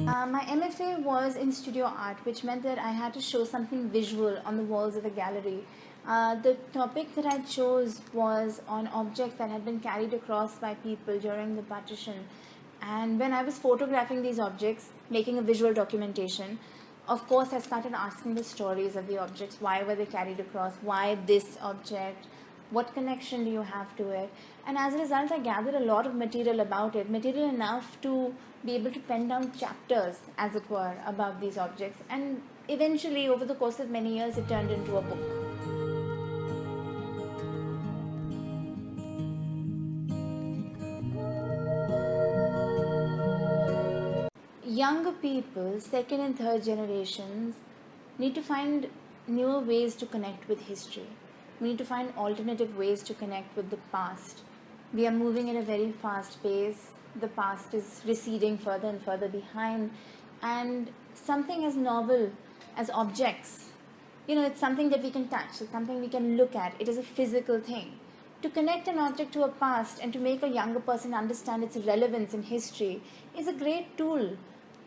My MFA was in studio art, which meant that I had to show something visual on the walls of a gallery. The topic that I chose was on objects that had been carried across by people during the partition. And when I was photographing these objects, making a visual documentation, of course I started asking the stories of the objects. Why were they carried across? Why this object? What connection do you have to it? And as a result, I gathered a lot of material about it, material enough to be able to pen down chapters, as it were, about these objects. And eventually, over the course of many years, it turned into a book. Younger people, second and third generations, need to find newer ways to connect with history. We need to find alternative ways to connect with the past. We are moving at a very fast pace. The past is receding further and further behind. And something as novel as objects, it's something that we can touch. It's something we can look at. It is a physical thing. To connect an object to a past and to make a younger person understand its relevance in history is a great tool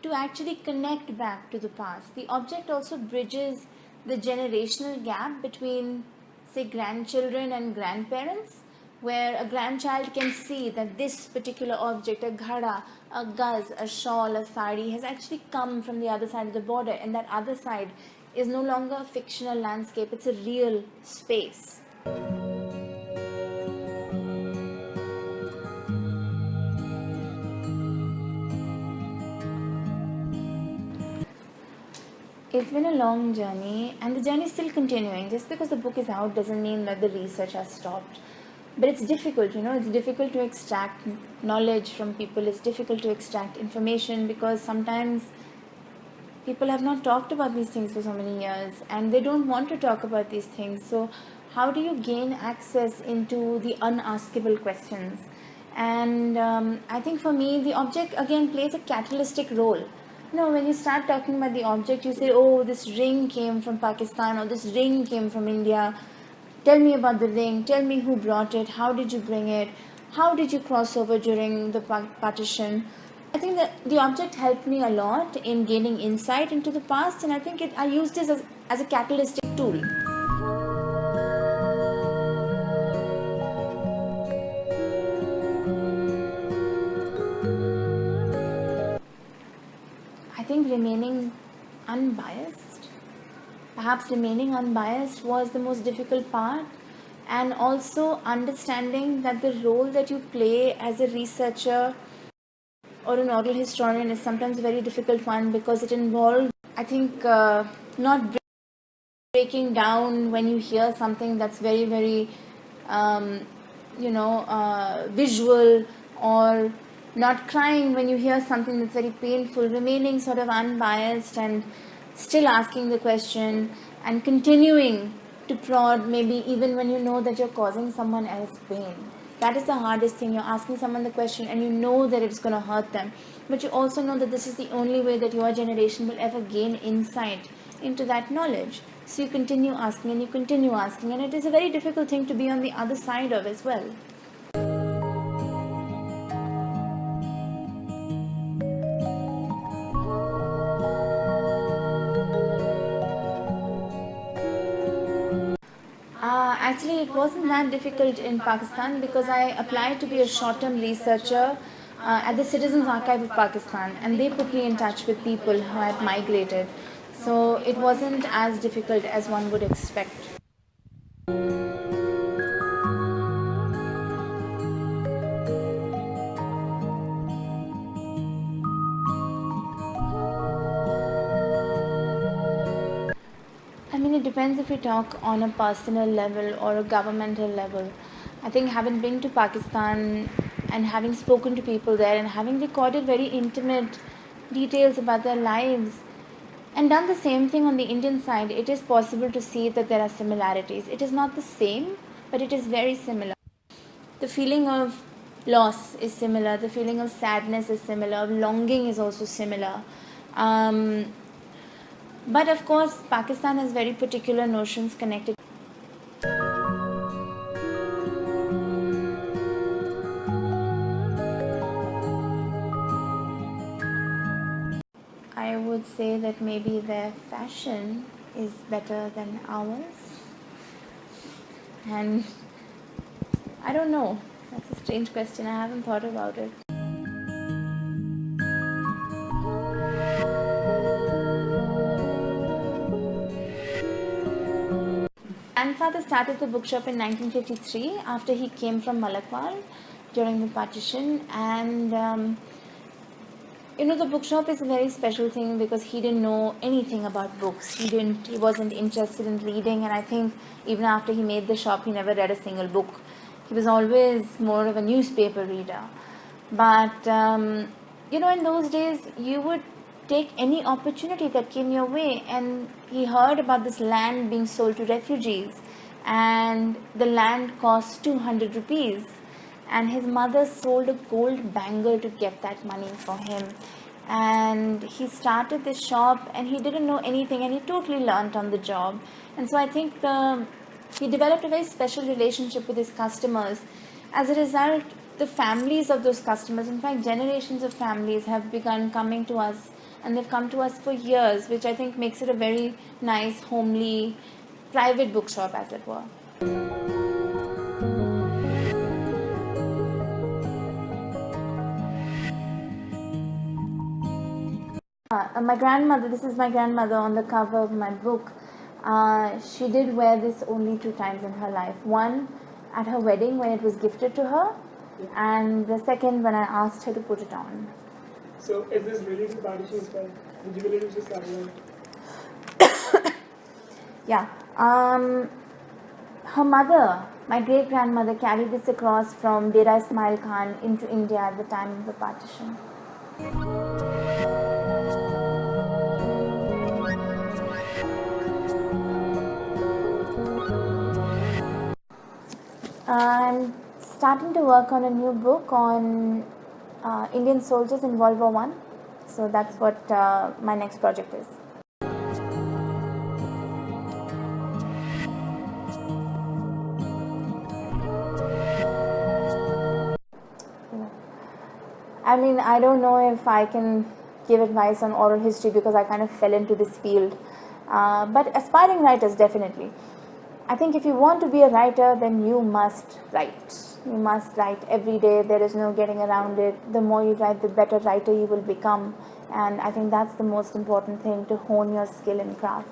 to actually connect back to the past. The object also bridges the generational gap between, say, grandchildren and grandparents, where a grandchild can see that this particular object, a ghada, a gaz, a shawl, a sari, has actually come from the other side of the border, and that other side is no longer a fictional landscape, it's a real space. It's been a long journey, and the journey is still continuing. Just because the book is out doesn't mean that the research has stopped. But it's difficult, it's difficult to extract knowledge from people. It's difficult to extract information because sometimes people have not talked about these things for so many years and they don't want to talk about these things. So how do you gain access into the unaskable questions? And I think for me, the object again plays a catalytic role. When you start talking about the object, you say, oh, this ring came from Pakistan or this ring came from India. Tell me about the ring. Tell me who brought it. How did you bring it? How did you cross over during the partition? I think that the object helped me a lot in gaining insight into the past, and I think I used this as a catalytic tool. I think remaining unbiased. Perhaps remaining unbiased was the most difficult part, and also understanding that the role that you play as a researcher or an oral historian is sometimes a very difficult one because it involves, I think, not breaking down when you hear something that's very, very, visual, or not crying when you hear something that's very painful, remaining sort of unbiased and still asking the question and continuing to prod, maybe even when you know that you're causing someone else pain. That is the hardest thing. You're asking someone the question and you know that it's going to hurt them, but you also know that this is the only way that your generation will ever gain insight into that knowledge. So you continue asking and you continue asking, and it is a very difficult thing to be on the other side of as well. Actually, it wasn't that difficult in Pakistan because I applied to be a short-term researcher at the Citizens Archive of Pakistan, and they put me in touch with people who had migrated. So it wasn't as difficult as one would expect. It depends if we talk on a personal level or a governmental level. I think having been to Pakistan and having spoken to people there and having recorded very intimate details about their lives and done the same thing on the Indian side, it is possible to see that there are similarities. It is not the same, but it is very similar. The feeling of loss is similar, the feeling of sadness is similar, longing is also similar. But of course, Pakistan has very particular notions connected. say that maybe their fashion is better than ours. And I don't know. That's a strange question. I haven't thought about it. Grandfather started the bookshop in 1953 after he came from Malakwal during the partition, and the bookshop is a very special thing because he didn't know anything about books. He wasn't interested in reading, and I think even after he made the shop, he never read a single book. He was always more of a newspaper reader. But in those days, you would take any opportunity that came your way, and he heard about this land being sold to refugees, and the land cost 200 rupees, and his mother sold a gold bangle to get that money for him. And he started this shop, and he didn't know anything, and he totally learnt on the job. And so I think he developed a very special relationship with his customers. As a result, the families of those customers, in fact generations of families, have begun coming to us, and they've come to us for years, which I think makes it a very nice, homely, private bookshop, as it were. My grandmother, this is my grandmother on the cover of my book. She did wear this only 2 times in her life. One, at her wedding when it was gifted to her, and the second when I asked her to put it on. So is this related to Partition as well? Did you believe it was just Yeah. Her mother, my great-grandmother, carried this across from Dera Ismail Khan into India at the time of the partition. I'm starting to work on a new book on Indian soldiers in World War I. So that's what my next project is. I mean, I don't know if I can give advice on oral history because I kind of fell into this field. But aspiring writers, definitely. I think if you want to be a writer, then you must write. You must write every day. There is no getting around it. The more you write, the better writer you will become. And I think that's the most important thing, to hone your skill in craft.